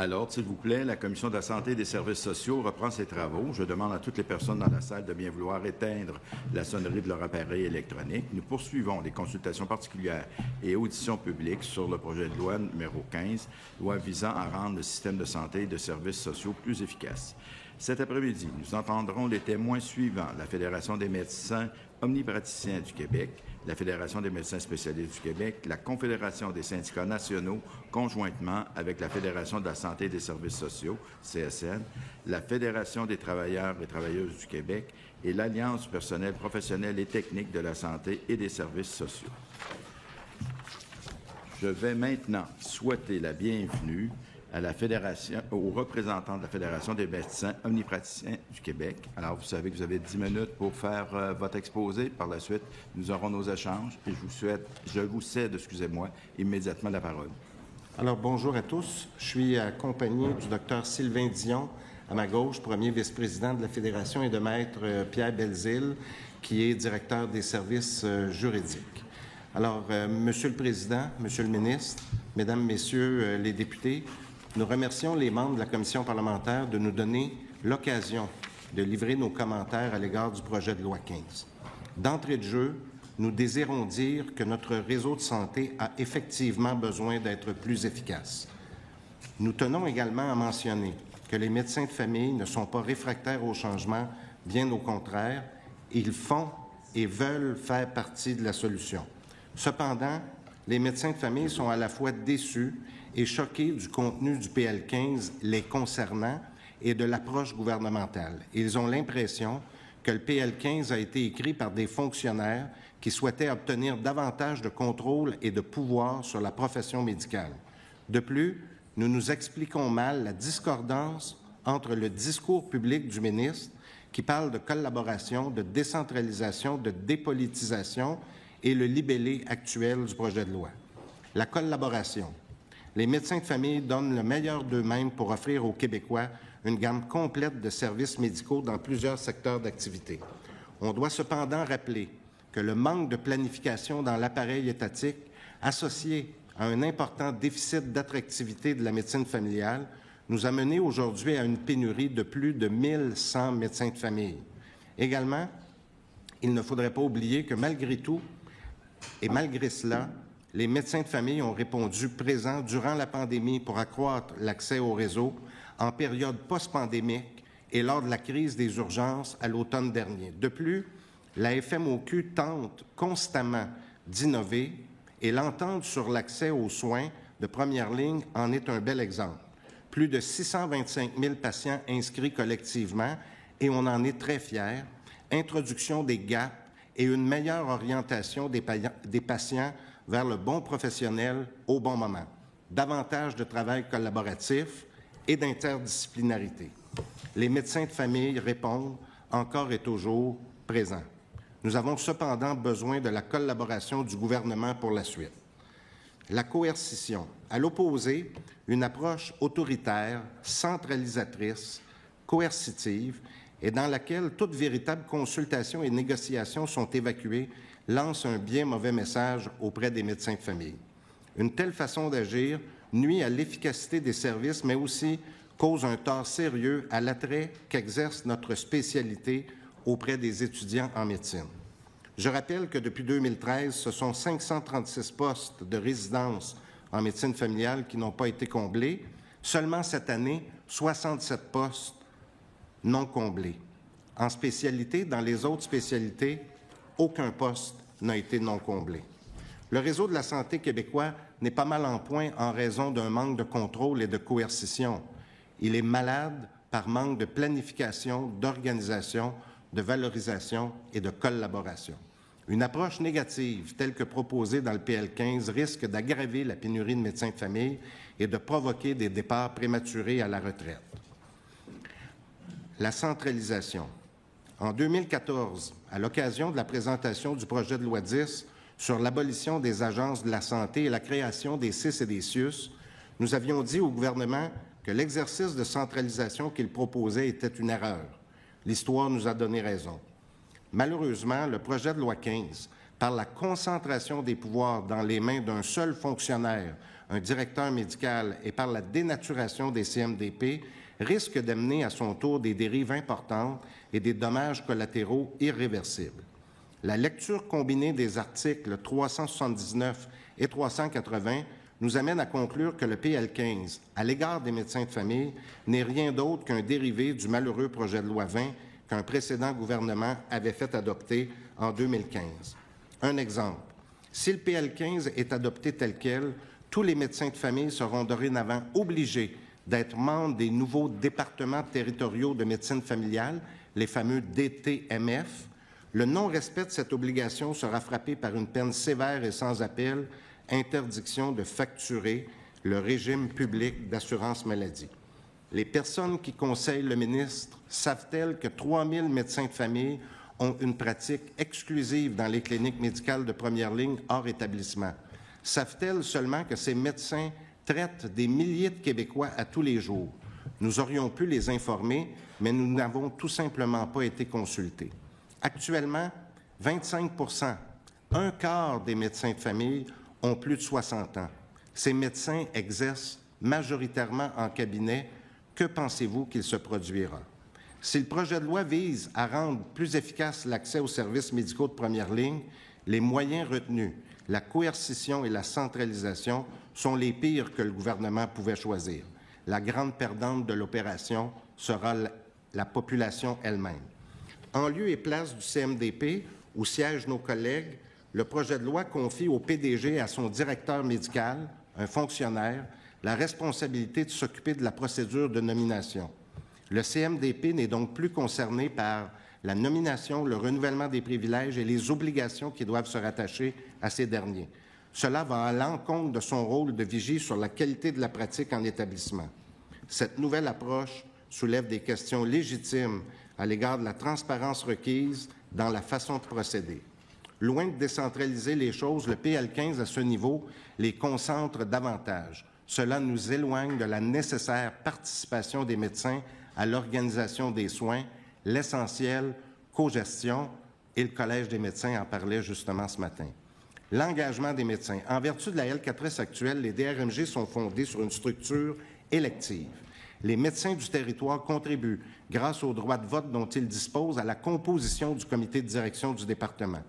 À l'ordre, s'il vous plaît, la Commission de la Santé et des Services sociaux reprend ses travaux. Je demande à toutes les personnes dans la salle de bien vouloir éteindre la sonnerie de leur appareil électronique. Nous poursuivons les consultations particulières et auditions publiques sur le projet de loi numéro 15, loi visant à rendre le système de santé et de services sociaux plus efficace. Cet après-midi, nous entendrons les témoins suivants: la Fédération des médecins omnipraticiens du Québec, la Fédération des médecins spécialistes du Québec, la Confédération des syndicats nationaux, conjointement avec la Fédération de la santé et des services sociaux, CSN, la Fédération des travailleurs et travailleuses du Québec et l'Alliance du personnel professionnel et technique de la santé et des services sociaux. Je vais maintenant souhaiter la bienvenue à la Fédération, aux représentants de la Fédération des médecins omnipraticiens du Québec. Alors, vous savez que vous avez 10 minutes pour faire votre exposé. Par la suite, nous aurons nos échanges et je vous cède, excusez-moi, immédiatement la parole. Alors, bonjour à tous. Je suis accompagné du Dr Sylvain Dion, à ma gauche, premier vice-président de la Fédération, et de Maître Pierre Belzile, qui est directeur des services juridiques. Alors, Monsieur le Président, Monsieur le Ministre, Mesdames, Messieurs les députés, nous remercions les membres de la Commission parlementaire de nous donner l'occasion de livrer nos commentaires à l'égard du projet de loi 15. D'entrée de jeu, nous désirons dire que notre réseau de santé a effectivement besoin d'être plus efficace. Nous tenons également à mentionner que les médecins de famille ne sont pas réfractaires au changement, bien au contraire, ils font et veulent faire partie de la solution. Cependant, les médecins de famille sont à la fois déçus et choqués du contenu du PL15 les concernant et de l'approche gouvernementale. Ils ont l'impression que le PL15 a été écrit par des fonctionnaires qui souhaitaient obtenir davantage de contrôle et de pouvoir sur la profession médicale. De plus, nous nous expliquons mal la discordance entre le discours public du ministre, qui parle de collaboration, de décentralisation, de dépolitisation, et le libellé actuel du projet de loi. La collaboration. Les médecins de famille donnent le meilleur d'eux-mêmes pour offrir aux Québécois une gamme complète de services médicaux dans plusieurs secteurs d'activité. On doit cependant rappeler que le manque de planification dans l'appareil étatique, associé à un important déficit d'attractivité de la médecine familiale, nous a mené aujourd'hui à une pénurie de plus de 1100 médecins de famille. Également, il ne faudrait pas oublier que malgré tout, et malgré cela, les médecins de famille ont répondu présents durant la pandémie pour accroître l'accès au réseau en période post-pandémique et lors de la crise des urgences à l'automne dernier. De plus, la FMOQ tente constamment d'innover et l'entente sur l'accès aux soins de première ligne en est un bel exemple. Plus de 625 000 patients inscrits collectivement et on en est très fiers. Introduction des gaps et une meilleure orientation des patients vers le bon professionnel au bon moment. Davantage de travail collaboratif et d'interdisciplinarité. Les médecins de famille répondent encore et toujours présents. Nous avons cependant besoin de la collaboration du gouvernement pour la suite. La coercition. À l'opposé, une approche autoritaire, centralisatrice, coercitive, et dans laquelle toute véritable consultation et négociation sont évacuées, lance un bien mauvais message auprès des médecins de famille. Une telle façon d'agir nuit à l'efficacité des services, mais aussi cause un tort sérieux à l'attrait qu'exerce notre spécialité auprès des étudiants en médecine. Je rappelle que depuis 2013, ce sont 536 postes de résidence en médecine familiale qui n'ont pas été comblés. Seulement cette année, 67 postes non comblés. En spécialité, dans les autres spécialités, aucun poste n'a été non comblé. Le réseau de la santé québécois n'est pas mal en point en raison d'un manque de contrôle et de coercition. Il est malade par manque de planification, d'organisation, de valorisation et de collaboration. Une approche négative, telle que proposée dans le PL15, risque d'aggraver la pénurie de médecins de famille et de provoquer des départs prématurés à la retraite. La centralisation. En 2014, à l'occasion de la présentation du projet de loi 10 sur l'abolition des agences de la santé et la création des CIS et des CIUS, nous avions dit au gouvernement que l'exercice de centralisation qu'il proposait était une erreur. L'histoire nous a donné raison. Malheureusement, le projet de loi 15, par la concentration des pouvoirs dans les mains d'un seul fonctionnaire, un directeur médical et par la dénaturation des CMDP risque d'amener à son tour des dérives importantes et des dommages collatéraux irréversibles. La lecture combinée des articles 379 et 380 nous amène à conclure que le PL15, à l'égard des médecins de famille, n'est rien d'autre qu'un dérivé du malheureux projet de loi 20 qu'un précédent gouvernement avait fait adopter en 2015. Un exemple. Si le PL15 est adopté tel quel, tous les médecins de famille seront dorénavant obligés d'être membres des nouveaux départements territoriaux de médecine familiale, les fameux DTMF. Le non-respect de cette obligation sera frappé par une peine sévère et sans appel, interdiction de facturer le régime public d'assurance maladie. Les personnes qui conseillent le ministre savent-elles que 3 000 médecins de famille ont une pratique exclusive dans les cliniques médicales de première ligne hors établissement? Savent-elles seulement que ces médecins traitent des milliers de Québécois à tous les jours? Nous aurions pu les informer, mais nous n'avons tout simplement pas été consultés. Actuellement, 25 %, un quart des médecins de famille ont plus de 60 ans. Ces médecins exercent majoritairement en cabinet. Que pensez-vous qu'il se produira? Si le projet de loi vise à rendre plus efficace l'accès aux services médicaux de première ligne, les moyens retenus, la coercition et la centralisation sont les pires que le gouvernement pouvait choisir. La grande perdante de l'opération sera la population elle-même. En lieu et place du CMDP, où siègent nos collègues, le projet de loi confie au PDG et à son directeur médical, un fonctionnaire, la responsabilité de s'occuper de la procédure de nomination. Le CMDP n'est donc plus concerné par la nomination, le renouvellement des privilèges et les obligations qui doivent se rattacher à ces derniers. Cela va à l'encontre de son rôle de vigie sur la qualité de la pratique en établissement. Cette nouvelle approche soulève des questions légitimes à l'égard de la transparence requise dans la façon de procéder. Loin de décentraliser les choses, le PL15 à ce niveau les concentre davantage. Cela nous éloigne de la nécessaire participation des médecins à l'organisation des soins, l'essentiel, cogestion, et le Collège des médecins en parlait justement ce matin. L'engagement des médecins. En vertu de la L4S actuelle, les DRMG sont fondés sur une structure élective. Les médecins du territoire contribuent, grâce au droit de vote dont ils disposent, à la composition du comité de direction du département.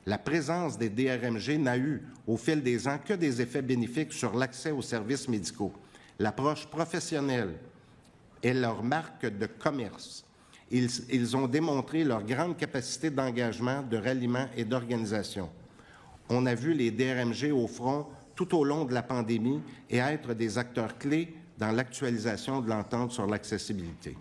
La présence des DRMG n'a eu, au fil des ans, que des effets bénéfiques sur l'accès aux services médicaux. L'approche professionnelle est leur marque de commerce. Ils ont démontré leur grande capacité d'engagement, de ralliement et d'organisation. On a vu les DRMG au front tout au long de la pandémie et être des acteurs clés dans l'actualisation de l'entente sur l'accessibilité.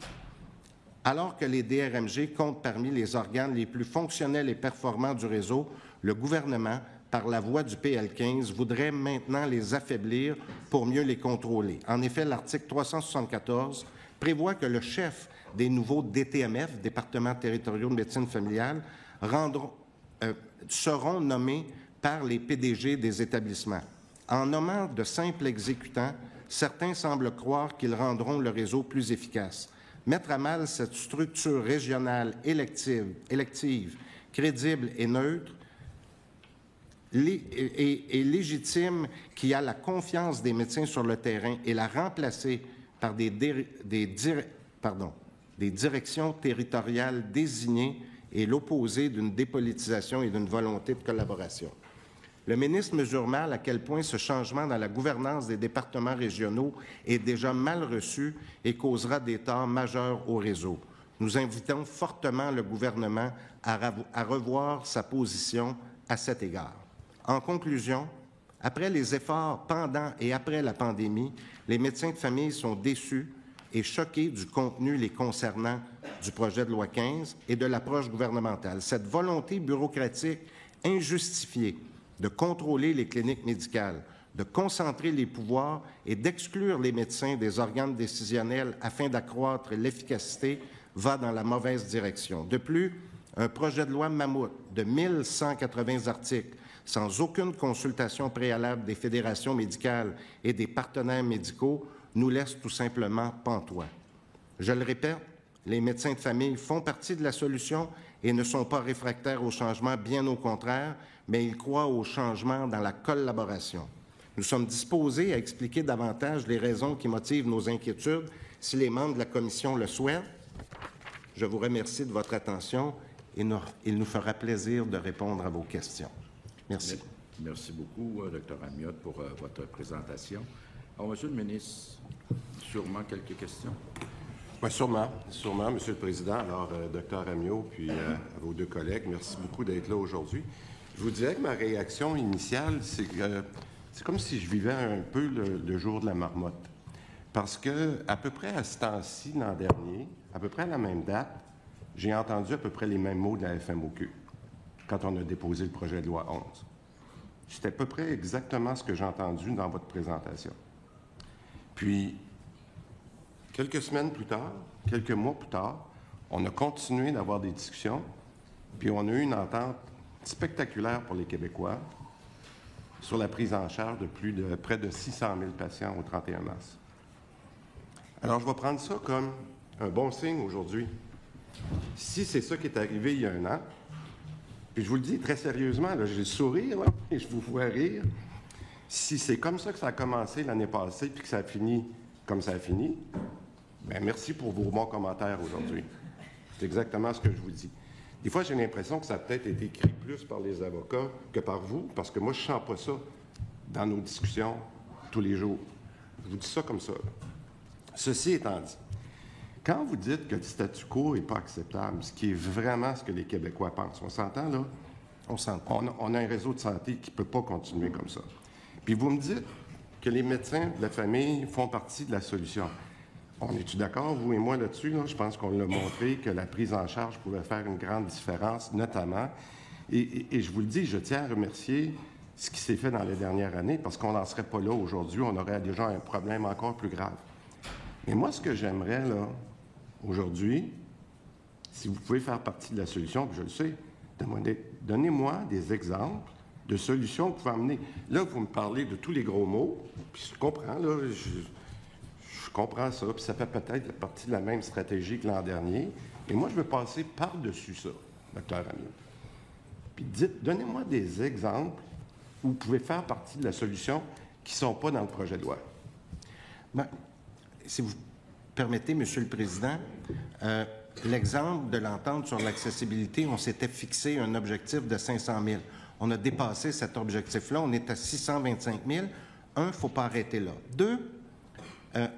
Alors que les DRMG comptent parmi les organes les plus fonctionnels et performants du réseau, le gouvernement, par la voie du PL15, voudrait maintenant les affaiblir pour mieux les contrôler. En effet, l'article 374 prévoit que le chef des nouveaux DTMF, départements territoriaux de médecine familiale, seront nommés par les PDG des établissements. En nommant de simples exécutants, certains semblent croire qu'ils rendront le réseau plus efficace. Mettre à mal cette structure régionale élective, crédible et neutre, et légitime, qui a la confiance des médecins sur le terrain, et la remplacer par des directions territoriales désignées est l'opposé d'une dépolitisation et d'une volonté de collaboration. Le ministre mesure mal à quel point ce changement dans la gouvernance des départements régionaux est déjà mal reçu et causera des torts majeurs au réseau. Nous invitons fortement le gouvernement à revoir sa position à cet égard. En conclusion, après les efforts pendant et après la pandémie, les médecins de famille sont déçus et choqués du contenu les concernant du projet de loi 15 et de l'approche gouvernementale. Cette volonté bureaucratique injustifiée de contrôler les cliniques médicales, de concentrer les pouvoirs et d'exclure les médecins des organes décisionnels afin d'accroître l'efficacité va dans la mauvaise direction. De plus, un projet de loi mammouth de 1180 articles, sans aucune consultation préalable des fédérations médicales et des partenaires médicaux, nous laisse tout simplement pantois. Je le répète, les médecins de famille font partie de la solution et ne sont pas réfractaires au changement, bien au contraire, mais ils croient au changement dans la collaboration. Nous sommes disposés à expliquer davantage les raisons qui motivent nos inquiétudes si les membres de la Commission le souhaitent. Je vous remercie de votre attention et il nous fera plaisir de répondre à vos questions. Merci. Merci beaucoup, Dr. Amiotte, pour votre présentation. Alors, Monsieur le ministre, sûrement quelques questions. Oui, sûrement, Monsieur le Président. Alors, Dr. Amiotte, puis à vos deux collègues, merci beaucoup d'être là aujourd'hui. Je vous dirais que ma réaction initiale, c'est comme si je vivais un peu le jour de la marmotte. Parce que, à peu près à ce temps-ci, l'an dernier, à peu près à la même date, j'ai entendu à peu près les mêmes mots de la FMOQ quand on a déposé le projet de loi 11. C'était à peu près exactement ce que j'ai entendu dans votre présentation. Puis, quelques semaines plus tard, quelques mois plus tard, on a continué d'avoir des discussions, puis on a eu une entente spectaculaire pour les Québécois sur la prise en charge de près de 600 000 patients au 31 mars. Alors, je vais prendre ça comme un bon signe aujourd'hui. Si c'est ça qui est arrivé il y a un an, puis je vous le dis très sérieusement, j'ai le sourire, là, et je vous vois rire. Si c'est comme ça que ça a commencé l'année passée, puis que ça a fini comme ça a fini, bien, merci pour vos bons commentaires aujourd'hui. C'est exactement ce que je vous dis. Des fois, j'ai l'impression que ça a peut-être été écrit plus par les avocats que par vous, parce que moi, je ne sens pas ça dans nos discussions tous les jours. Je vous dis ça comme ça. Ceci étant dit, quand vous dites que le statu quo n'est pas acceptable, ce qui est vraiment ce que les Québécois pensent, on s'entend là? On s'entend. On a un réseau de santé qui ne peut pas continuer comme ça. Puis vous me dites que les médecins de la famille font partie de la solution. On est-tu d'accord, vous et moi, là-dessus? Là? Je pense qu'on l'a montré que la prise en charge pouvait faire une grande différence, notamment. Et je vous le dis, je tiens à remercier ce qui s'est fait dans les dernières années, parce qu'on n'en serait pas là aujourd'hui. On aurait déjà un problème encore plus grave. Mais moi, ce que j'aimerais, là, aujourd'hui, si vous pouvez faire partie de la solution, puis je le sais, donnez-moi des exemples de solutions que vous pouvez amener. Là, vous me parlez de tous les gros mots, puis je comprends, là, je comprends ça, puis ça fait peut-être partie de la même stratégie que l'an dernier, mais moi, je veux passer par-dessus ça, Dr. Amiotte. Puis donnez-moi des exemples où vous pouvez faire partie de la solution qui ne sont pas dans le projet de loi. Bien, si vous permettez, Monsieur le Président, l'exemple de l'entente sur l'accessibilité, on s'était fixé un objectif de 500 000. On a dépassé cet objectif-là. On est à 625 000. Un, il ne faut pas arrêter là. Deux,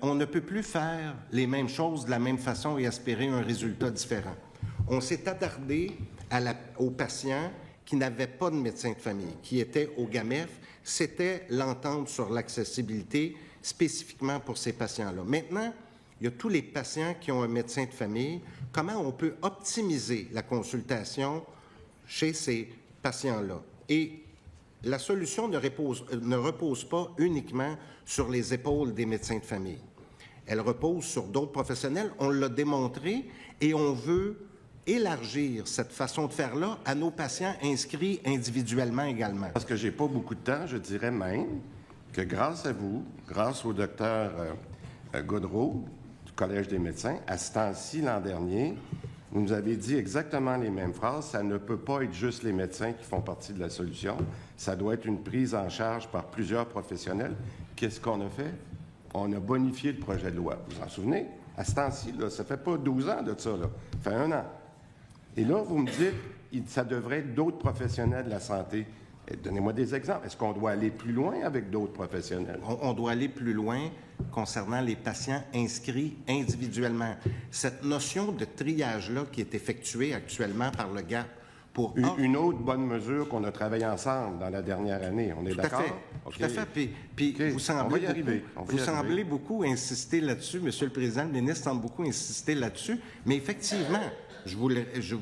on ne peut plus faire les mêmes choses de la même façon et espérer un résultat différent. On s'est attardé aux patients qui n'avaient pas de médecin de famille, qui étaient au GAMEF. C'était l'entente sur l'accessibilité spécifiquement pour ces patients-là. Maintenant, il y a tous les patients qui ont un médecin de famille. Comment on peut optimiser la consultation chez ces patients-là? Et la solution ne repose pas uniquement sur les épaules des médecins de famille. Elle repose sur d'autres professionnels. On l'a démontré et on veut élargir cette façon de faire-là à nos patients inscrits individuellement également. Parce que je n'ai pas beaucoup de temps, je dirais même que grâce à vous, grâce au docteur Godreau du Collège des médecins, à ce temps-ci, l'an dernier, vous nous avez dit exactement les mêmes phrases. Ça ne peut pas être juste les médecins qui font partie de la solution. Ça doit être une prise en charge par plusieurs professionnels. Qu'est-ce qu'on a fait? On a bonifié le projet de loi. Vous vous en souvenez? À ce temps-ci, là, ça ne fait pas 12 ans de ça, là. Ça fait 1 an. Et là, vous me dites, ça devrait être d'autres professionnels de la santé. Donnez-moi des exemples. Est-ce qu'on doit aller plus loin avec d'autres professionnels? On doit aller plus loin concernant les patients inscrits individuellement. Cette notion de triage-là qui est effectuée actuellement par le GAP pour... Une autre bonne mesure qu'on a travaillé ensemble dans la dernière année. On est d'accord? Tout à fait. Puis vous semblez beaucoup insister là-dessus. Monsieur le Président, le ministre semble beaucoup insister là-dessus. Mais effectivement, je vous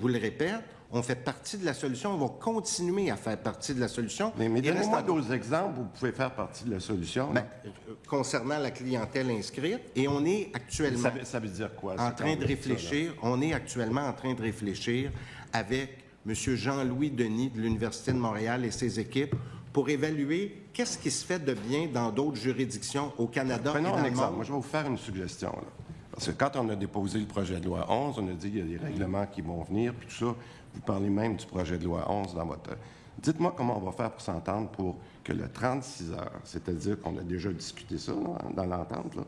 le répète, on fait partie de la solution, on va continuer à faire partie de la solution. Mais donnez-moi d'autres exemples où vous pouvez faire partie de la solution. Bien, concernant la clientèle inscrite, et on est actuellement... Ça veut dire quoi? En train de réfléchir, on est actuellement en train de réfléchir avec M. Jean-Louis Denis de l'Université de Montréal et ses équipes pour évaluer qu'est-ce qui se fait de bien dans d'autres juridictions au Canada et dans le monde. Moi, je vais vous faire une suggestion, là. Parce que quand on a déposé le projet de loi 11, on a dit qu'il y a des règlements qui vont venir, puis tout ça. Vous parlez même du projet de loi 11 dans votre... Dites-moi comment on va faire pour s'entendre pour que le 36 heures, c'est-à-dire qu'on a déjà discuté ça dans l'entente, là,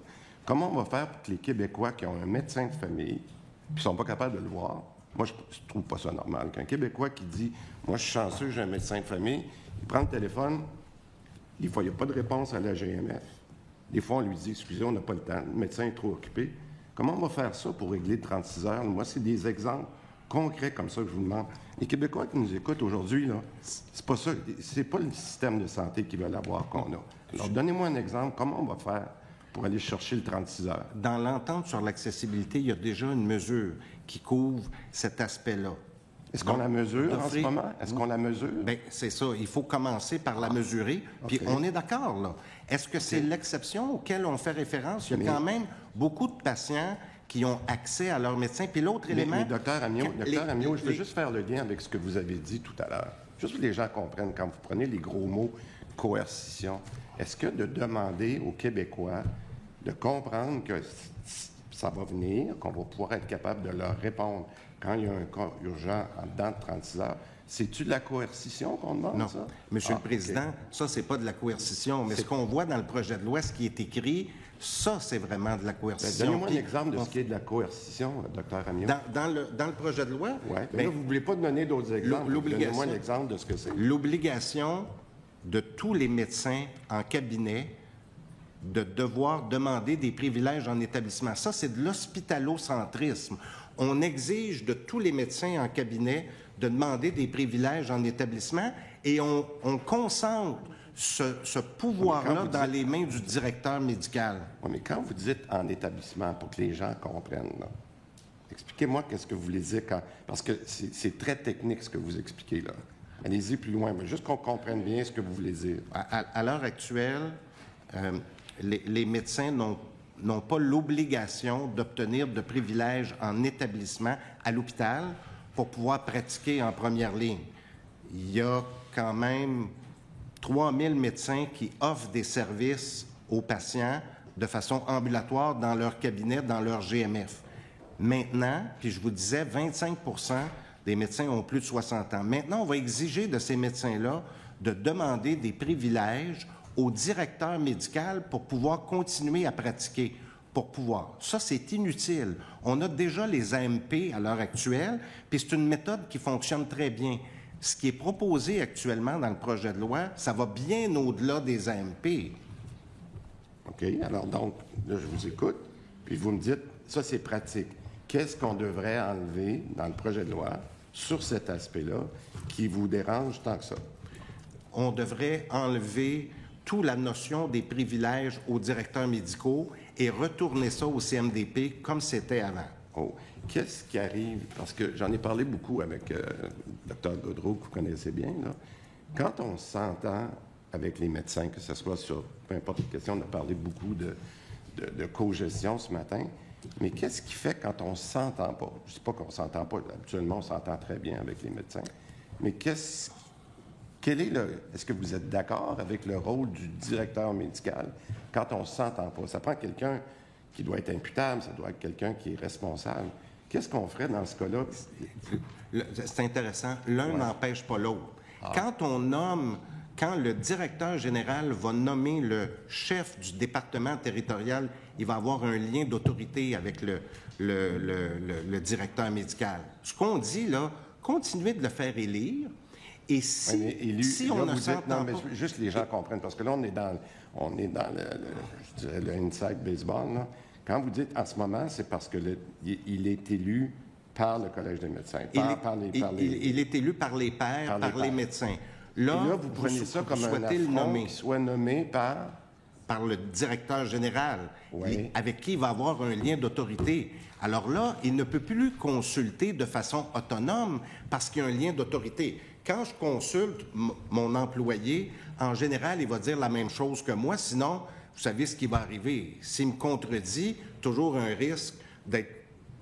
comment on va faire pour que les Québécois qui ont un médecin de famille, puis ne sont pas capables de le voir, moi, je ne trouve pas ça normal, qu'un Québécois qui dit « Moi, je suis chanceux, j'ai un médecin de famille », il prend le téléphone, des fois, il n'y a pas de réponse à la GMF. Des fois, on lui dit « Excusez, on n'a pas le temps, le médecin est trop occupé ». Comment on va faire ça pour régler 36 heures? Moi, c'est des exemples concrets comme ça que je vous demande. Les Québécois qui nous écoutent aujourd'hui, là, c'est pas ça, c'est pas le système de santé qu'ils veulent avoir qu'on a. Alors, donnez-moi un exemple, comment on va faire pour aller chercher le 36 heures? Dans l'entente sur l'accessibilité, il y a déjà une mesure qui couvre cet aspect-là. Est-ce qu'on la mesure en ce moment? Est-ce qu'on la mesure? Bien, c'est ça. Il faut commencer par la mesurer. Puis on est d'accord, là. Est-ce que c'est l'exception auquel on fait référence? Il y a quand même beaucoup de patients qui ont accès à leur médecin. Puis l'autre élément... Mais docteur Amiot, je veux juste faire le lien avec ce que vous avez dit tout à l'heure. Juste pour que les gens comprennent, quand vous prenez les gros mots « coercition », est-ce que de demander aux Québécois de comprendre que ça va venir, qu'on va pouvoir être capable de leur répondre quand il y a un cas urgent en dedans de 36 heures, c'est-tu de la coercition qu'on demande, non. ça? Monsieur le Président, ça, c'est pas de la coercition. Mais ce qu'on voit dans le projet de loi, ce qui est écrit, ça, c'est vraiment de la coercition. Donnez-moi un exemple de ce qui est de la coercition, docteur Amiot. Dans le projet de loi? Oui. Mais là, vous ne voulez pas donner d'autres exemples. Donnez-moi un exemple de ce que c'est. L'obligation de tous les médecins en cabinet de devoir demander des privilèges en établissement. Ça, c'est de l'hospitalocentrisme. On exige de tous les médecins en cabinet de demander des privilèges en établissement et on concentre ce pouvoir-là dans les mains du directeur médical. Oui, mais quand vous dites en établissement, pour que les gens comprennent, là, expliquez-moi qu'est-ce que vous voulez dire quand... Parce que c'est très technique ce que vous expliquez, là. Allez-y plus loin, mais juste qu'on comprenne bien ce que vous voulez dire. À l'heure actuelle, les médecins n'ont pas l'obligation d'obtenir de privilèges en établissement à l'hôpital pour pouvoir pratiquer en première ligne. Il y a quand même 3000 médecins qui offrent des services aux patients de façon ambulatoire dans leur cabinet, dans leur GMF. Maintenant, puis je vous disais, 25 des médecins ont plus de 60 ans. Maintenant, on va exiger de ces médecins-là de demander des privilèges au directeur médical pour pouvoir continuer à pratiquer, pour pouvoir. Ça, c'est inutile. On a déjà les AMP à l'heure actuelle, puis c'est une méthode qui fonctionne très bien. Ce qui est proposé actuellement dans le projet de loi, ça va bien au-delà des AMP. OK. Alors, donc, là, je vous écoute, puis vous me dites, ça, c'est pratique. Qu'est-ce qu'on devrait enlever dans le projet de loi sur cet aspect-là qui vous dérange tant que ça? On devrait enlever toute la notion des privilèges aux directeurs médicaux et retourner ça au CMDP comme c'était avant. Oh. Qu'est-ce qui arrive? Parce que j'en ai parlé beaucoup avec le Dr Gaudreault, que vous connaissez bien, là. Quand on s'entend avec les médecins, que ce soit sur peu importe la question, on a parlé beaucoup de co-gestion ce matin, mais qu'est-ce qui fait quand on ne s'entend pas? Je ne dis pas qu'on ne s'entend pas, habituellement on s'entend très bien avec les médecins, mais est-ce que vous êtes d'accord avec le rôle du directeur médical quand on ne s'entend pas? Ça prend quelqu'un qui doit être imputable, ça doit être quelqu'un qui est responsable. Qu'est-ce qu'on ferait dans ce cas-là? C'est intéressant. L'un n'empêche pas l'autre. Quand le directeur général va nommer le chef du département territorial, il va avoir un lien d'autorité avec le directeur médical. Ce qu'on dit, là, continuez de le faire élire. Et si on ne s'entend pas... Juste les gens comprennent, parce que là, on est dans le inside baseball, là. Quand vous dites en ce moment, c'est parce qu'il est élu par le Collège des médecins. Il est élu par les pairs, par les médecins. Là, vous prenez ça comme un affront qui soit nommé par le directeur général, oui, avec qui il va avoir un lien d'autorité. Alors là, il ne peut plus consulter de façon autonome parce qu'il y a un lien d'autorité. Quand je consulte mon employé, en général, il va dire la même chose que moi, sinon... Vous savez ce qui va arriver. S'il me contredit, toujours un risque d'être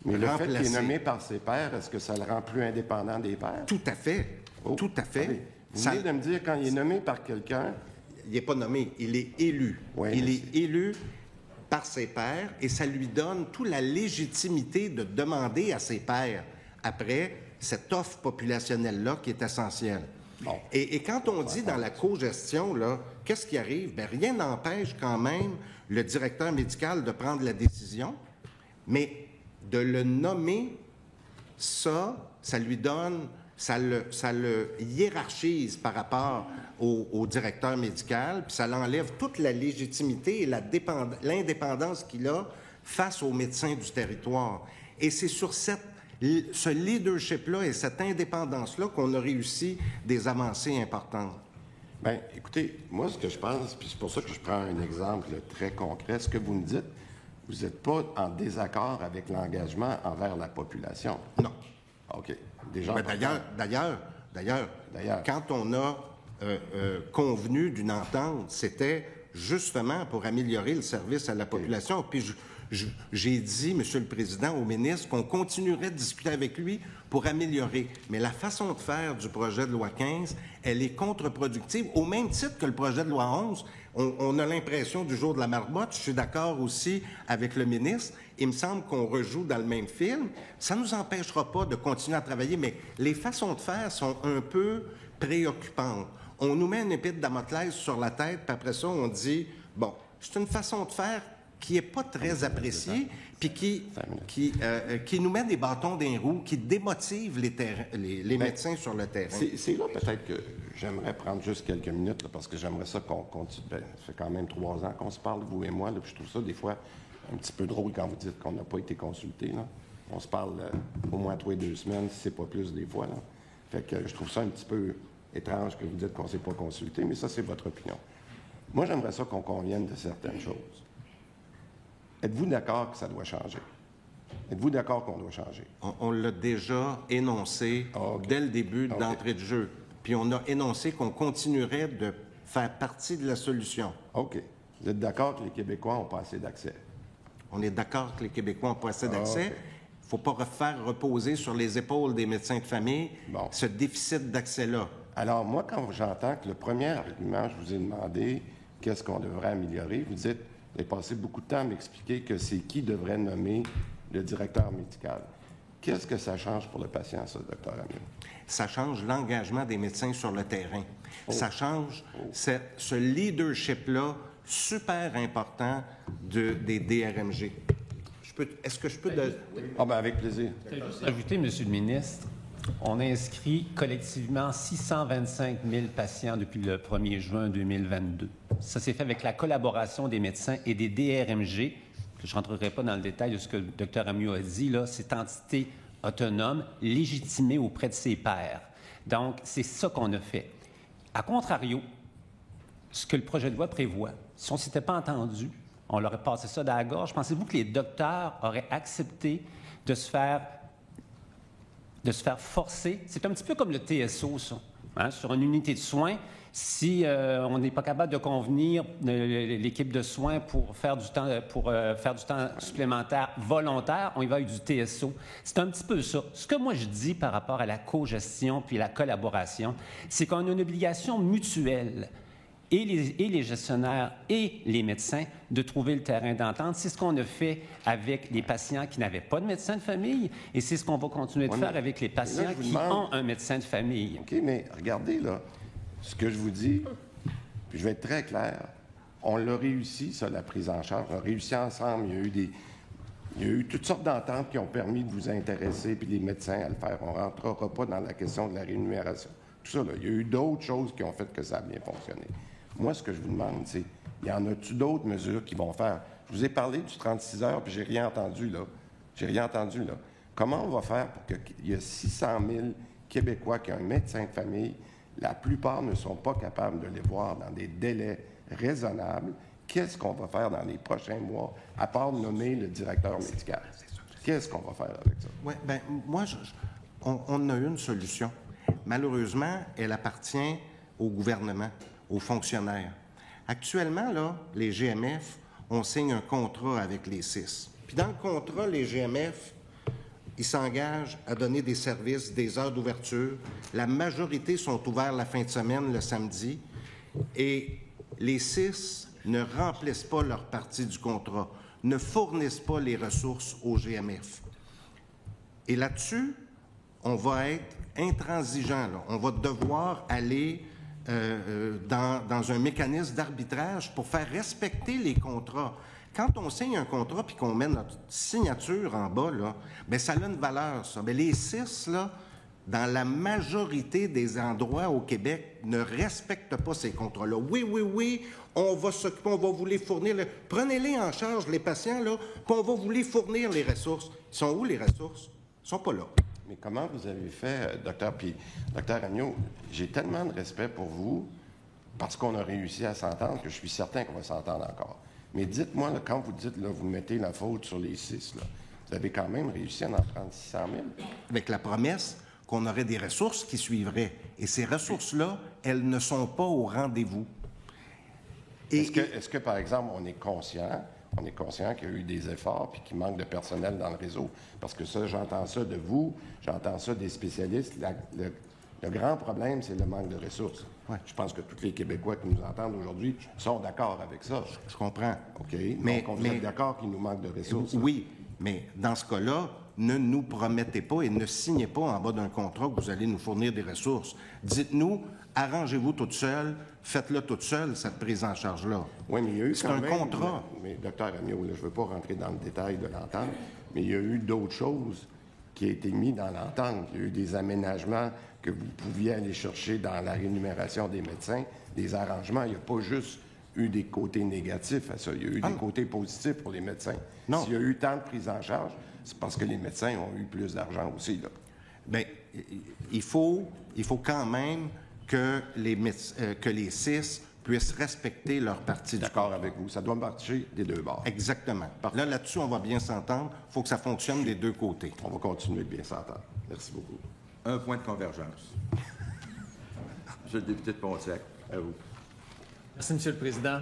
Mais le remplacé. fait qu'il est nommé par ses pairs, est-ce que ça le rend plus indépendant des pairs? Tout à fait. Oh, tout à fait. Allez, vous venez de me dire, quand il est nommé par quelqu'un... Il n'est pas nommé, il est élu. Oui, il est élu par ses pairs et ça lui donne toute la légitimité de demander à ses pairs, après, cette offre populationnelle-là qui est essentielle. Bon. Et quand on dit dans la cogestion, là, qu'est-ce qui arrive? Bien, rien n'empêche quand même le directeur médical de prendre la décision, mais de le nommer, ça lui donne, ça le hiérarchise par rapport au directeur médical, puis ça l'enlève toute la légitimité et l'indépendance qu'il a face aux médecins du territoire. Et c'est sur ce leadership-là et cette indépendance-là qu'on a réussi des avancées importantes. Bien, écoutez, moi, ce que je pense, puis c'est pour ça que je prends un exemple très concret, ce que vous me dites, vous n'êtes pas en désaccord avec l'engagement envers la population. Non. OK. Déjà. D'ailleurs, quand on a convenu d'une entente, c'était justement pour améliorer le service à la population. Puis j'ai dit, Monsieur le Président, au ministre, qu'on continuerait de discuter avec lui pour améliorer. Mais la façon de faire du projet de loi 15, elle est contre-productive, au même titre que le projet de loi 11. On a l'impression du jour de la marmotte. Je suis d'accord aussi avec le ministre. Il me semble qu'on rejoue dans le même film. Ça ne nous empêchera pas de continuer à travailler, mais les façons de faire sont un peu préoccupantes. On nous met une épée de Damoclès sur la tête, puis après ça, on dit, bon, c'est une façon de faire qui n'est pas très appréciée, puis qui nous met des bâtons dans les roues, qui démotive les médecins sur le terrain. C'est là peut-être que j'aimerais prendre juste quelques minutes, là, parce que j'aimerais ça qu'on continue. Bien, ça fait quand même 3 ans qu'on se parle, vous et moi, là, puis je trouve ça des fois un petit peu drôle quand vous dites qu'on n'a pas été consulté. Là. On se parle au moins 3 ou 2 semaines, si c'est pas plus des fois. Là. Fait que je trouve ça un petit peu étrange que vous dites qu'on ne s'est pas consulté, mais ça, c'est votre opinion. Moi, j'aimerais ça qu'on convienne de certaines choses. Êtes-vous d'accord que ça doit changer? Êtes-vous d'accord qu'on doit changer? On l'a déjà énoncé dès le début d'entrée de jeu. Puis on a énoncé qu'on continuerait de faire partie de la solution. OK. Vous êtes d'accord que les Québécois n'ont pas assez d'accès? On est d'accord que les Québécois n'ont pas assez d'accès. Il ne faut pas faire reposer sur les épaules des médecins de famille ce déficit d'accès-là. Alors, moi, quand j'entends que le premier argument, je vous ai demandé qu'est-ce qu'on devrait améliorer, vous dites, vous avez passé beaucoup de temps à m'expliquer que c'est qui devrait nommer le directeur médical. Qu'est-ce que ça change pour le patient, ça, Dr. Amio? Ça change l'engagement des médecins sur le terrain. Ça change ce leadership-là super important des DRMG. Est-ce que je peux... Ah bien, avec plaisir. Juste ajouter, Monsieur le ministre, on a inscrit collectivement 625 000 patients depuis le 1er juin 2022. Ça s'est fait avec la collaboration des médecins et des DRMG. Je ne rentrerai pas dans le détail de ce que le Dr Amio a dit, là, cette entité autonome, légitimée auprès de ses pairs. Donc, c'est ça qu'on a fait. À contrario, ce que le projet de loi prévoit, si on ne s'était pas entendu, on leur aurait passé ça dans la gorge. Pensez-vous que les docteurs auraient accepté de se faire forcer? C'est un petit peu comme le TSO, ça. Hein? Sur une unité de soins, si on n'est pas capable de convenir l'équipe de soins pour faire du temps supplémentaire volontaire, on y va avec du TSO. C'est un petit peu ça. Ce que moi je dis par rapport à la cogestion puis la collaboration, c'est qu'on a une obligation mutuelle, et les gestionnaires et les médecins, de trouver le terrain d'entente. C'est ce qu'on a fait avec les patients qui n'avaient pas de médecin de famille, et c'est ce qu'on va continuer de faire avec les patients qui ont un médecin de famille. OK, mais regardez, là, ce que je vous dis, puis je vais être très clair, on l'a réussi, ça, la prise en charge. On a réussi ensemble. Il y a eu toutes sortes d'ententes qui ont permis de vous intéresser, puis les médecins à le faire. On ne rentrera pas dans la question de la rémunération. Tout ça, là, il y a eu d'autres choses qui ont fait que ça a bien fonctionné. Moi, ce que je vous demande, c'est, y en a-tu d'autres mesures qui vont faire? Je vous ai parlé du 36 heures, puis j'ai rien entendu, là. Comment on va faire pour qu'il y ait 600 000 Québécois qui ont un médecin de famille? La plupart ne sont pas capables de les voir dans des délais raisonnables. Qu'est-ce qu'on va faire dans les prochains mois, à part nommer le directeur médical? Qu'est-ce qu'on va faire avec ça? Oui, bien, moi, on a une solution. Malheureusement, elle appartient au gouvernement, aux fonctionnaires. Actuellement, là, les GMF, on signe un contrat avec les 6. Puis dans le contrat, les GMF, ils s'engagent à donner des services, des heures d'ouverture. La majorité sont ouverts la fin de semaine, le samedi. Et les 6 ne remplissent pas leur partie du contrat, ne fournissent pas les ressources aux GMF. Et là-dessus, on va être intransigeant, là. On va devoir aller dans un mécanisme d'arbitrage pour faire respecter les contrats. Quand on signe un contrat puis qu'on met notre signature en bas, là, bien, ça a une valeur, ça. Mais les 6, là, dans la majorité des endroits au Québec, ne respectent pas ces contrats-là. Oui, on va s'occuper, on va vous les fournir. Prenez-les en charge, les patients, là, puis on va vous les fournir, les ressources. Ils sont où, les ressources? Ils sont pas là. Mais comment vous avez fait, docteur? Puis, docteur Ammiot, j'ai tellement de respect pour vous parce qu'on a réussi à s'entendre que je suis certain qu'on va s'entendre encore. Mais dites-moi, là, quand vous dites, là, vous mettez la faute sur les 6, là, vous avez quand même réussi à en prendre 600 000? Avec la promesse qu'on aurait des ressources qui suivraient. Et ces ressources-là, elles ne sont pas au rendez-vous. Est-ce que, par exemple, on est conscient qu'il y a eu des efforts puis qu'il manque de personnel dans le réseau? Parce que ça, j'entends ça de vous, j'entends ça des spécialistes. Le grand problème, c'est le manque de ressources. Ouais. Je pense que tous les Québécois qui nous entendent aujourd'hui sont d'accord avec ça. Je comprends. OK? Donc, vous êtes d'accord qu'il nous manque de ressources? Oui, mais dans ce cas-là, ne nous promettez pas et ne signez pas en bas d'un contrat que vous allez nous fournir des ressources. Dites-nous, arrangez-vous toute seule, faites-le toute seule, cette prise en charge-là. Oui, mais il y a eu C'est quand un même, contrat. Mais docteur Ammiot, je ne veux pas rentrer dans le détail de l'entente, mais il y a eu d'autres choses qui ont été mises dans l'entente. Il y a eu des aménagements que vous pouviez aller chercher dans la rémunération des médecins, des arrangements. Il n'y a pas juste eu des côtés négatifs à ça. Il y a eu des côtés positifs pour les médecins. Non. S'il y a eu tant de prise en charge, c'est parce que les médecins ont eu plus d'argent aussi, là. Bien, il faut quand même que les 6 puissent respecter leur partie du D'accord avec vous. Ça doit marcher des deux bords. Exactement. Parfait. Là-dessus, on va bien s'entendre. Il faut que ça fonctionne des deux côtés. On va continuer de bien s'entendre. Merci beaucoup. Un point de convergence. Monsieur le député de Pontiac, à vous. Merci, Monsieur le Président.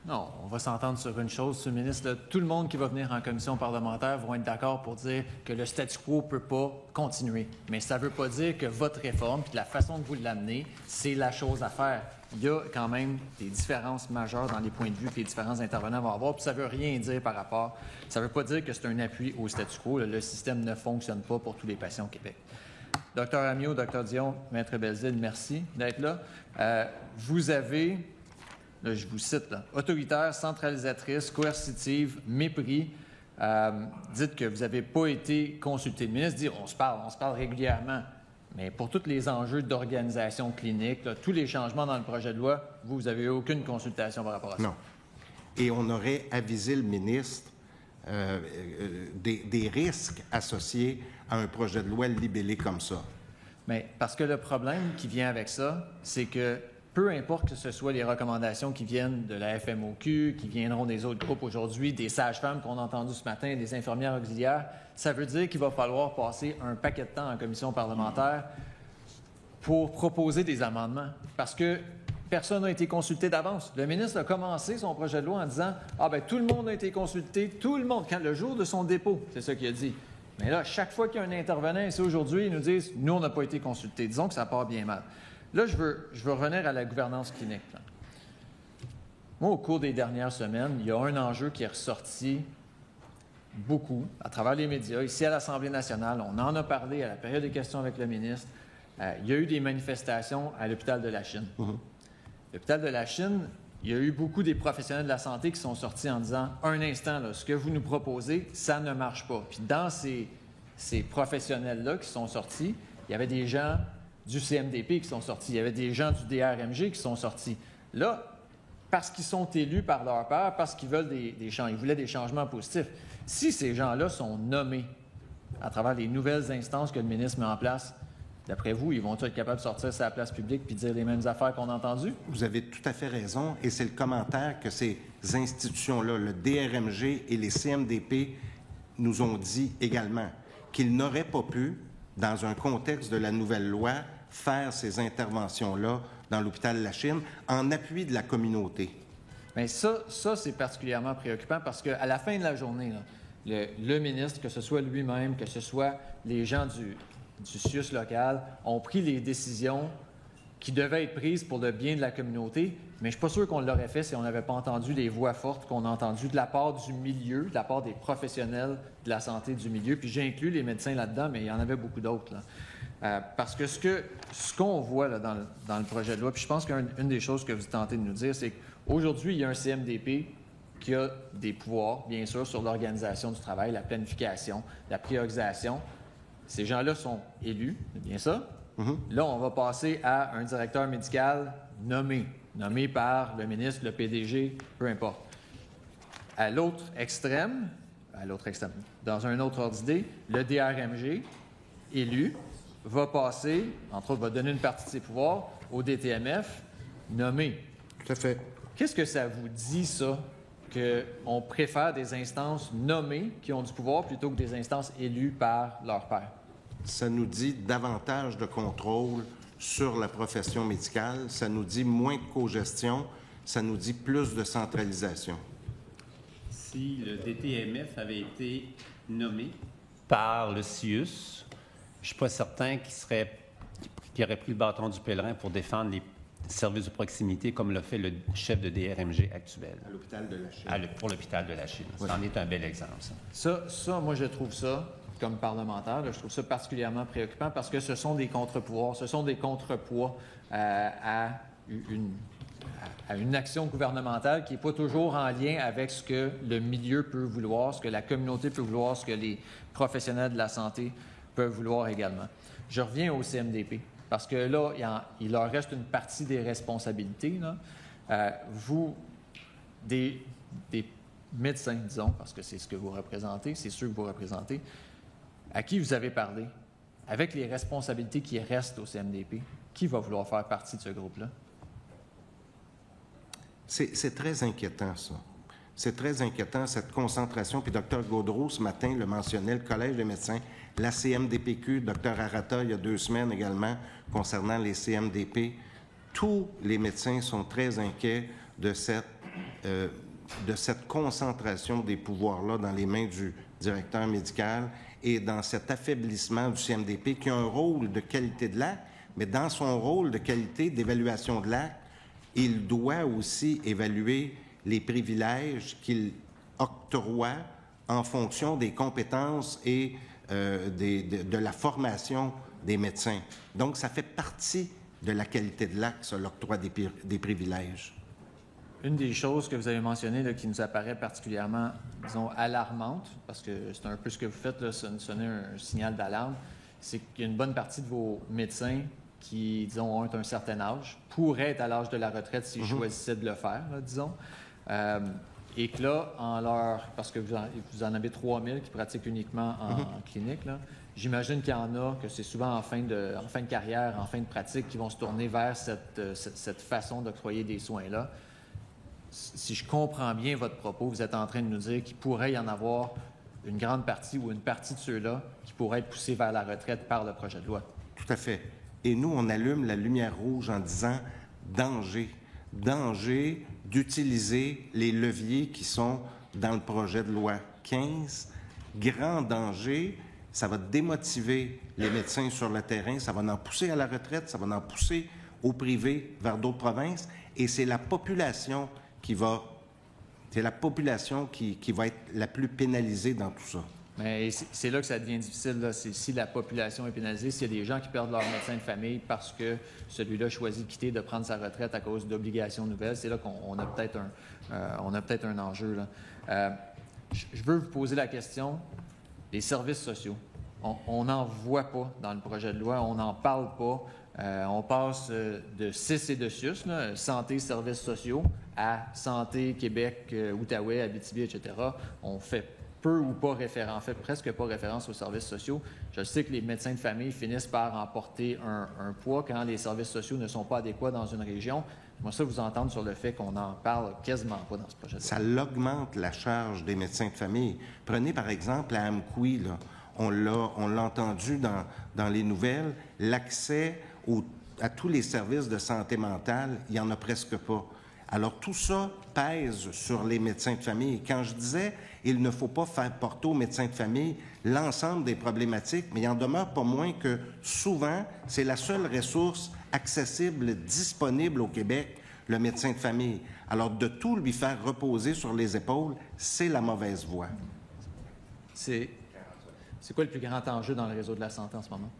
Non, on va s'entendre sur une chose, Monsieur le ministre. Là, tout le monde qui va venir en commission parlementaire vont être d'accord pour dire que le statu quo ne peut pas continuer. Mais ça ne veut pas dire que votre réforme et la façon que vous l'amenez, c'est la chose à faire. Il y a quand même des différences majeures dans les points de vue que les différents intervenants vont avoir. Puis ça ne veut rien dire par rapport. Ça ne veut pas dire que c'est un appui au statu quo. Le système ne fonctionne pas pour tous les patients au Québec. Docteur Ammiot, Docteur Dion, Maître Belzile, merci d'être là. Vous avez, là, je vous cite, là, autoritaire, centralisatrice, coercitive, mépris. Dites que vous n'avez pas été consulté. Le ministre dit on se parle régulièrement. Mais pour tous les enjeux d'organisation clinique, là, tous les changements dans le projet de loi, vous n'avez eu aucune consultation par rapport à ça. Non. Et on aurait avisé le ministre des risques associés à un projet de loi libellé comme ça. Mais parce que le problème qui vient avec ça, c'est que peu importe que ce soit les recommandations qui viennent de la FMOQ, qui viendront des autres groupes aujourd'hui, des sages-femmes qu'on a entendues ce matin, des infirmières auxiliaires, ça veut dire qu'il va falloir passer un paquet de temps en commission parlementaire pour proposer des amendements. Parce que personne n'a été consulté d'avance. Le ministre a commencé son projet de loi en disant « Ah, bien, tout le monde a été consulté, tout le monde, quand le jour de son dépôt. » C'est ça qu'il a dit. Mais là, chaque fois qu'il y a un intervenant ici aujourd'hui, ils nous disent « Nous, on n'a pas été consultés. » Disons que ça part bien mal. Là, je veux revenir à la gouvernance clinique. Là. Moi, au cours des dernières semaines, il y a un enjeu qui est ressorti beaucoup à travers les médias. Ici, à l'Assemblée nationale, on en a parlé à la période des questions avec le ministre. Il y a eu des manifestations à l'hôpital de la Chine. L'hôpital de la Chine, il y a eu beaucoup des professionnels de la santé qui sont sortis en disant « Un instant, là, ce que vous nous proposez, ça ne marche pas. » Puis dans ces professionnels-là qui sont sortis, il y avait des gens du CMDP qui sont sortis, il y avait des gens du DRMG qui sont sortis. Là, parce qu'ils sont élus par leur pairs, parce qu'ils veulent ils voulaient des changements positifs. Si ces gens-là sont nommés à travers les nouvelles instances que le ministre met en place, d'après vous, ils vont être capables de sortir sur la place publique puis dire les mêmes affaires qu'on a entendues? Vous avez tout à fait raison, et c'est le commentaire que ces institutions-là, le DRMG et les CMDP, nous ont dit également, qu'ils n'auraient pas pu, dans un contexte de la nouvelle loi, faire ces interventions-là dans l'hôpital de la Chine en appui de la communauté. Bien, ça c'est particulièrement préoccupant parce qu'à la fin de la journée, là, le ministre, que ce soit lui-même, que ce soit les gens du CIUS local, ont pris les décisions qui devaient être prises pour le bien de la communauté, mais je ne suis pas sûr qu'on l'aurait fait si on n'avait pas entendu les voix fortes qu'on a entendues de la part du milieu, de la part des professionnels de la santé du milieu, puis j'ai inclus les médecins là-dedans, mais il y en avait beaucoup d'autres, là. Parce que ce qu'on voit là, dans le projet de loi, puis je pense qu'une des choses que vous tentez de nous dire, c'est qu'aujourd'hui, il y a un CMDP qui a des pouvoirs, bien sûr, sur l'organisation du travail, la planification, la priorisation. Ces gens-là sont élus, c'est bien ça? Là, on va passer à un directeur médical nommé par le ministre, le PDG, peu importe. À l'autre extrême, dans un autre ordre d'idée, le DRMG, élu, va passer, entre autres, va donner une partie de ses pouvoirs au DTMF, nommé. Tout à fait. Qu'est-ce que ça vous dit, ça, qu'on préfère des instances nommées qui ont du pouvoir plutôt que des instances élues par leur pairs? Ça nous dit davantage de contrôle sur la profession médicale, ça nous dit moins de cogestion, ça nous dit plus de centralisation. Si le DTMF avait été nommé par le CIUS, je ne suis pas certain qu'il aurait pris le bâton du pèlerin pour défendre les services de proximité comme l'a fait le chef de DRMG actuel. À l'hôpital de la Chine. Pour l'hôpital de la Chine. Ça en est un bel exemple, ça. Ça, moi, je trouve ça, comme parlementaire, là, je trouve ça particulièrement préoccupant parce que ce sont des contre-pouvoirs, ce sont des contrepoids à une action gouvernementale qui n'est pas toujours en lien avec ce que le milieu peut vouloir, ce que la communauté peut vouloir, ce que les professionnels de la santé peuvent vouloir également. Je reviens au CMDP, parce que là, il leur reste une partie des responsabilités. Là. Vous, des médecins, disons, parce que c'est ce que vous représentez, c'est ceux que vous représentez, à qui vous avez parlé, avec les responsabilités qui restent au CMDP, qui va vouloir faire partie de ce groupe-là? C'est très inquiétant, ça. C'est très inquiétant, cette concentration. Puis Dr Gaudreault, ce matin, le mentionnait, le Collège des médecins, la CMDPQ, Dr Arata, il y a 2 semaines également, concernant les CMDP. Tous les médecins sont très inquiets de cette concentration des pouvoirs-là dans les mains du directeur médical et dans cet affaiblissement du CMDP qui a un rôle de qualité de l'acte, mais dans son rôle de qualité d'évaluation de l'acte, il doit aussi évaluer les privilèges qu'il octroie en fonction des compétences et de la formation des médecins. Donc, ça fait partie de la qualité de l'acte, l'octroi des privilèges. Une des choses que vous avez mentionnées là, qui nous apparaît particulièrement, disons, alarmante, parce que c'est un peu ce que vous faites, là, sonner un signal d'alarme, c'est qu'il y a une bonne partie de vos médecins qui, disons, ont un certain âge, pourraient être à l'âge de la retraite s'ils choisissaient de le faire, là, disons. Et que là, parce que vous en avez 3000 qui pratiquent uniquement en clinique, là, j'imagine qu'il y en a que c'est souvent en fin de carrière, en fin de pratique, qui vont se tourner vers cette façon d'octroyer des soins-là. Si je comprends bien votre propos, vous êtes en train de nous dire qu'il pourrait y en avoir une grande partie ou une partie de ceux-là qui pourraient être poussés vers la retraite par le projet de loi. Tout à fait. Et nous, on allume la lumière rouge en disant danger. Danger d'utiliser les leviers qui sont dans le projet de loi 15. Grand danger, ça va démotiver les médecins sur le terrain, ça va en pousser à la retraite, ça va en pousser au privé vers d'autres provinces. Et c'est la population qui va être la plus pénalisée dans tout ça. Mais c'est là que ça devient difficile. Là. C'est si la population est pénalisée, s'il y a des gens qui perdent leur médecin de famille parce que celui-là choisit de quitter, de prendre sa retraite à cause d'obligations nouvelles, c'est là qu'on a peut-être un enjeu. Là. Je veux vous poser la question des services sociaux. On n'en voit pas dans le projet de loi, on n'en parle pas. On passe de CIS et de SUS, là, Santé, Services sociaux, à Santé, Québec, Outaouais, Abitibi, etc. On fait peu ou pas référence, en fait presque pas référence aux services sociaux. Je sais que les médecins de famille finissent par emporter un poids quand les services sociaux ne sont pas adéquats dans une région. Moi, ça, vous entendre sur le fait qu'on n'en parle quasiment pas dans ce projet de loi. Ça augmente la charge des médecins de famille. Prenez par exemple à Amqui, là, on l'a entendu dans les nouvelles, l'accès à tous les services de santé mentale, il n'y en a presque pas. Alors, tout ça pèse sur les médecins de famille. Quand je disais, il ne faut pas faire porter aux médecins de famille l'ensemble des problématiques, mais il en demeure pas moins que souvent, c'est la seule ressource accessible, disponible au Québec, le médecin de famille. Alors, de tout lui faire reposer sur les épaules, c'est la mauvaise voie. C'est quoi le plus grand enjeu dans le réseau de la santé en ce moment?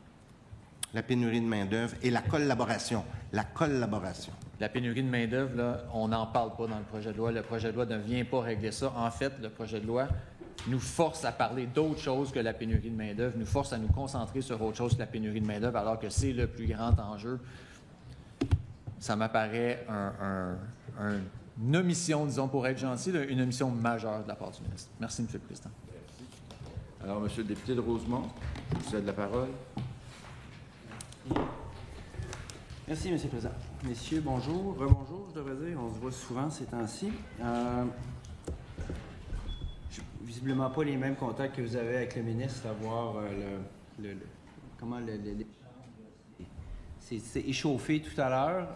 la pénurie de main-d'œuvre et la collaboration. La collaboration. La pénurie de main-d'œuvre, là, on n'en parle pas dans le projet de loi. Le projet de loi ne vient pas régler ça. En fait, le projet de loi nous force à parler d'autre chose que la pénurie de main-d'œuvre, nous force à nous concentrer sur autre chose que la pénurie de main-d'œuvre, alors que c'est le plus grand enjeu. Ça m'apparaît une omission, disons, pour être gentil, une omission majeure de la part du ministre. Merci, M. le Président. Alors, M. le député de Rosemont, je vous cède la parole. Merci, M. le Président. Messieurs, bonjour. Rebonjour, je devrais dire. On se voit souvent ces temps-ci. Visiblement pas les mêmes contacts que vous avez avec le ministre, à voir comment c'est échauffé tout à l'heure.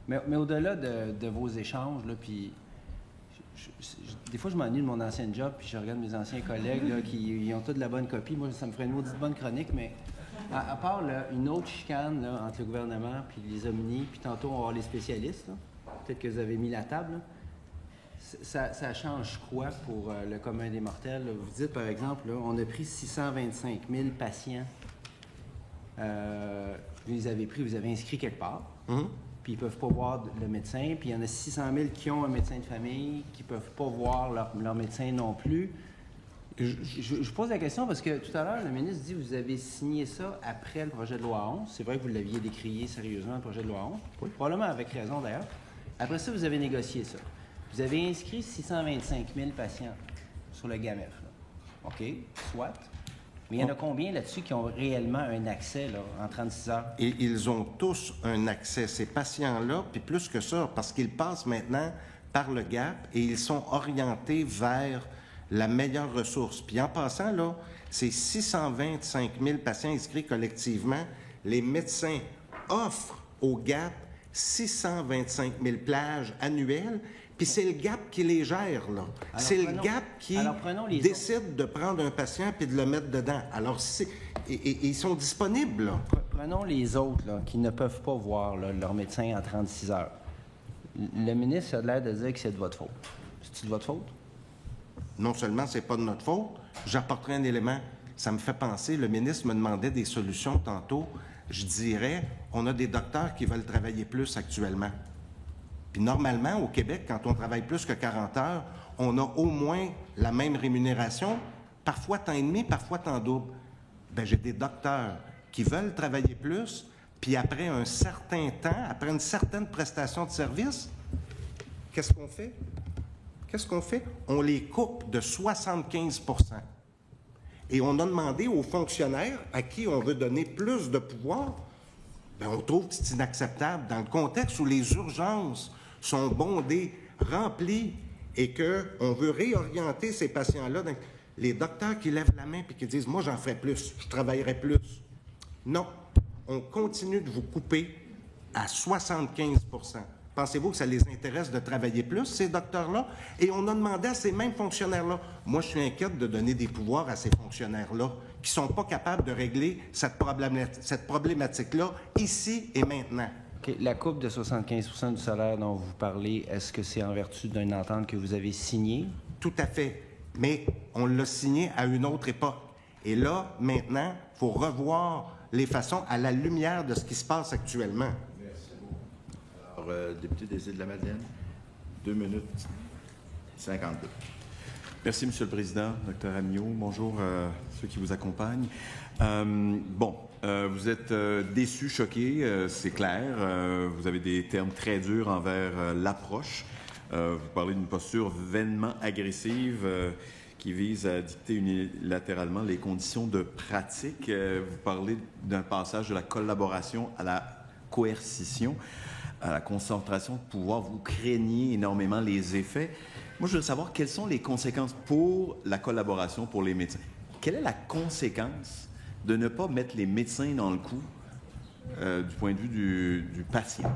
Mais au-delà de vos échanges, là, puis des fois, je m'ennuie de mon ancien job, puis je regarde mes anciens collègues là, qui ils ont tous de la bonne copie. Moi, ça me ferait une maudite bonne chronique, mais à part là, une autre chicane là, entre le gouvernement puis les omnis, puis tantôt, on va voir les spécialistes. Là. Peut-être que vous avez mis la table. Là. Ça change quoi pour le commun des mortels? Là? Vous dites, par exemple, là, on a pris 625 000 patients. Vous les avez pris, vous avez inscrit quelque part. Puis ils ne peuvent pas voir le médecin. Puis il y en a 600 000 qui ont un médecin de famille, qui ne peuvent pas voir leur médecin non plus. Je pose la question parce que tout à l'heure, le ministre dit que vous avez signé ça après le projet de loi 11. C'est vrai que vous l'aviez décrié sérieusement, le projet de loi 11. Oui. Probablement avec raison, d'ailleurs. Après ça, vous avez négocié ça. Vous avez inscrit 625 000 patients sur le GAMEF. Là. OK, soit. Mais il y en a combien là-dessus qui ont réellement un accès là, en 36 heures? Et ils ont tous un accès, ces patients-là, puis plus que ça, parce qu'ils passent maintenant par le GAP et ils sont orientés vers la meilleure ressource. Puis en passant, là, c'est 625 000 patients inscrits collectivement. Les médecins offrent au GAP 625 000 plages annuelles. Puis c'est le GAP qui les gère, là. C'est le GAP qui décide de prendre un patient puis de le mettre dedans. Alors, ils sont disponibles, là. Prenons les autres, là, qui ne peuvent pas voir là, leur médecin en 36 heures. Le ministre a l'air de dire que c'est de votre faute. C'est-tu de votre faute? Non seulement c'est pas de notre faute, j'apporterai un élément. Ça me fait penser, le ministre me demandait des solutions tantôt. Je dirais, on a des docteurs qui veulent travailler plus actuellement. Puis normalement, au Québec, quand on travaille plus que 40 heures, on a au moins la même rémunération, parfois temps et demi, parfois temps double. Bien, j'ai des docteurs qui veulent travailler plus, puis après un certain temps, après une certaine prestation de service, qu'est-ce qu'on fait? Qu'est-ce qu'on fait? On les coupe de 75 %. Et on a demandé aux fonctionnaires à qui on veut donner plus de pouvoir, bien, on trouve que c'est inacceptable dans le contexte où les urgences sont bondées, remplies, et qu'on veut réorienter ces patients-là. Donc, les docteurs qui lèvent la main et qui disent « Moi, j'en ferai plus, je travaillerai plus ». Non, on continue de vous couper à 75 %. Pensez-vous que ça les intéresse de travailler plus, ces docteurs-là? Et on a demandé à ces mêmes fonctionnaires-là. Moi, je suis inquiète de donner des pouvoirs à ces fonctionnaires-là qui ne sont pas capables de régler cette problématique-là ici et maintenant. Okay. La coupe de 75 % du salaire dont vous parlez, est-ce que c'est en vertu d'une entente que vous avez signée? Tout à fait. Mais on l'a signé à une autre époque. Et là, maintenant, il faut revoir les façons à la lumière de ce qui se passe actuellement. Député des Îles-de-la-Madeleine, 2 minutes 52. Merci, M. le Président, Dr Ammiot. Bonjour à ceux qui vous accompagnent. Vous êtes déçus, choqués, c'est clair. Vous avez des termes très durs envers l'approche. Vous parlez d'une posture vainement agressive qui vise à dicter unilatéralement les conditions de pratique. Vous parlez d'un passage de la collaboration à la coercition, à la concentration de pouvoir. Vous craignez énormément les effets. Moi, je veux savoir quelles sont les conséquences pour la collaboration pour les médecins. Quelle est la conséquence de ne pas mettre les médecins dans le coup du point de vue du patient?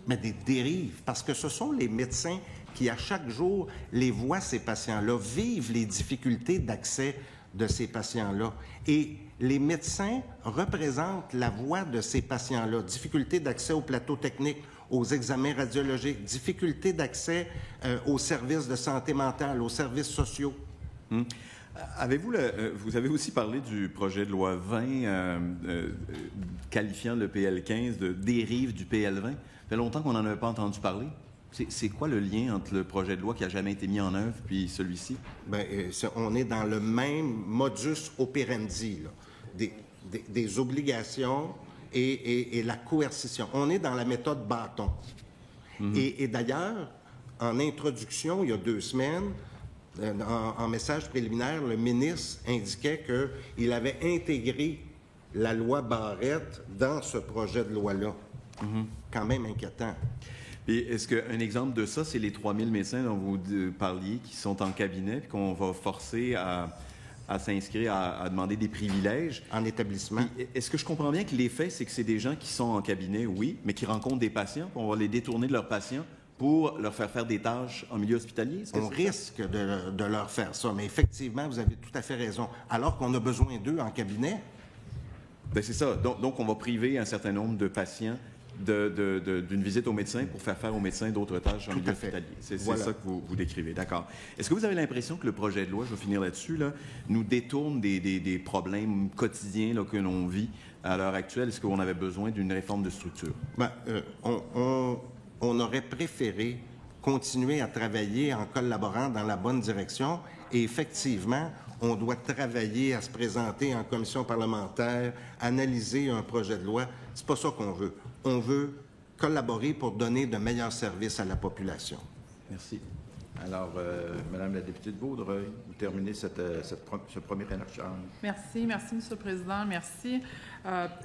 Mais des dérives, parce que ce sont les médecins qui, à chaque jour, les voient, ces patients-là, vivent les difficultés d'accès de ces patients-là. Et les médecins représentent la voix de ces patients-là. Difficulté d'accès au plateau technique, aux examens radiologiques, difficulté d'accès aux services de santé mentale, aux services sociaux. Vous avez aussi parlé du projet de loi 20 qualifiant le PL15 de dérive du PL20. Ça fait longtemps qu'on n'en avait pas entendu parler. C'est quoi le lien entre le projet de loi qui n'a jamais été mis en œuvre puis celui-ci? Bien, on est dans le même modus operandi, là, des obligations et la coercition. On est dans la méthode bâton. Et d'ailleurs, en introduction, il y a 2 semaines, en message préliminaire, le ministre indiquait qu'il avait intégré la loi Barrette dans ce projet de loi-là. Quand même inquiétant. Et est-ce qu'un exemple de ça, c'est les 3000 médecins dont vous parliez qui sont en cabinet puis qu'on va forcer à s'inscrire, à demander des privilèges? En établissement. Puis, est-ce que je comprends bien que l'effet, c'est que c'est des gens qui sont en cabinet, oui, mais qui rencontrent des patients, puis on va les détourner de leurs patients pour leur faire des tâches en milieu hospitalier? On risque de leur faire ça, mais effectivement, vous avez tout à fait raison. Alors qu'on a besoin d'eux en cabinet. Bien, c'est ça. Donc, on va priver un certain nombre de patients d'une visite au médecin pour faire aux médecins d'autres tâches en milieu hospitalier. C'est ça que vous décrivez. D'accord. Est-ce que vous avez l'impression que le projet de loi, je vais finir là-dessus, nous détourne des problèmes quotidiens que l'on vit à l'heure actuelle? Est-ce qu'on avait besoin d'une réforme de structure? Bien, on aurait préféré continuer à travailler en collaborant dans la bonne direction et effectivement, on doit travailler à se présenter en commission parlementaire, analyser un projet de loi. C'est pas ça qu'on veut. On veut collaborer pour donner de meilleurs services à la population. Merci. Alors, Madame la députée de Vaudreuil, vous terminez ce premier échange. Merci, M. le Président, merci.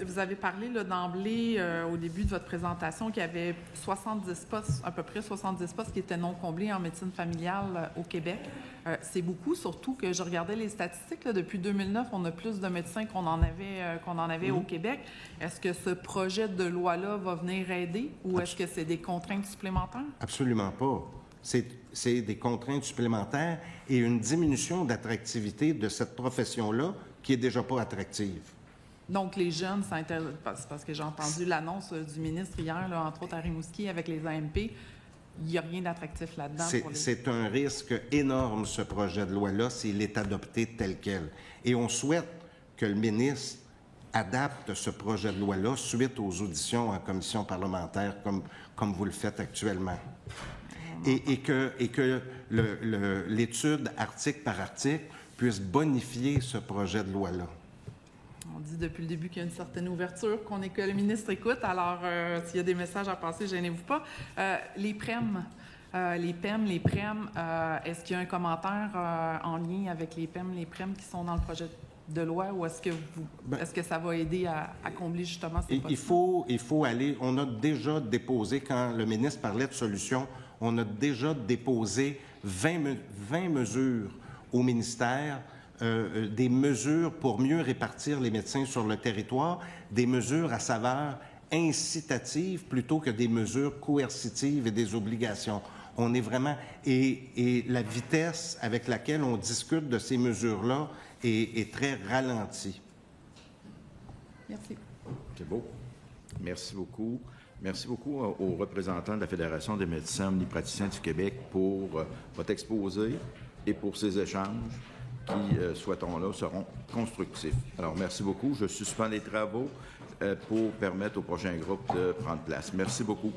Vous avez parlé d'emblée, au début de votre présentation, qu'il y avait 70 postes, à peu près 70 postes qui étaient non comblés en médecine familiale au Québec. C'est beaucoup, surtout que je regardais les statistiques. Depuis 2009, on a plus de médecins qu'on en avait au Québec. Est-ce que ce projet de loi-là va venir aider ou est-ce que c'est des contraintes supplémentaires? Absolument pas. C'est des contraintes supplémentaires et une diminution d'attractivité de cette profession-là qui est déjà pas attractive. Donc, les jeunes s'intéressent, parce que j'ai entendu l'annonce du ministre hier, entre autres à Rimouski, avec les AMP. Il n'y a rien d'attractif là-dedans. C'est un risque énorme, ce projet de loi-là, s'il est adopté tel quel. Et on souhaite que le ministre adapte ce projet de loi-là suite aux auditions en commission parlementaire, comme vous le faites actuellement. Et que l'étude article par article puisse bonifier ce projet de loi-là. On dit depuis le début qu'il y a une certaine ouverture, que le ministre écoute. Alors, s'il y a des messages à passer, gênez-vous pas. Les PREM, les PEM, les PREM, est-ce qu'il y a un commentaire en lien avec les PEM, les PREM qui sont dans le projet de loi ou est-ce que ça va aider à combler justement ces postes? Il faut aller... On a déjà déposé, quand le ministre parlait de solutions, on a déjà déposé 20 mesures au ministère, des mesures pour mieux répartir les médecins sur le territoire, des mesures à saveur incitative plutôt que des mesures coercitives et des obligations. On est vraiment... Et la vitesse avec laquelle on discute de ces mesures-là est très ralentie. Merci. C'est beau. Merci beaucoup. Merci beaucoup aux représentants de la Fédération des médecins omnipraticiens du Québec pour votre exposé et pour ces échanges qui, souhaitons-le, seront constructifs. Alors, merci beaucoup. Je suspends les travaux pour permettre au prochain groupe de prendre place. Merci beaucoup.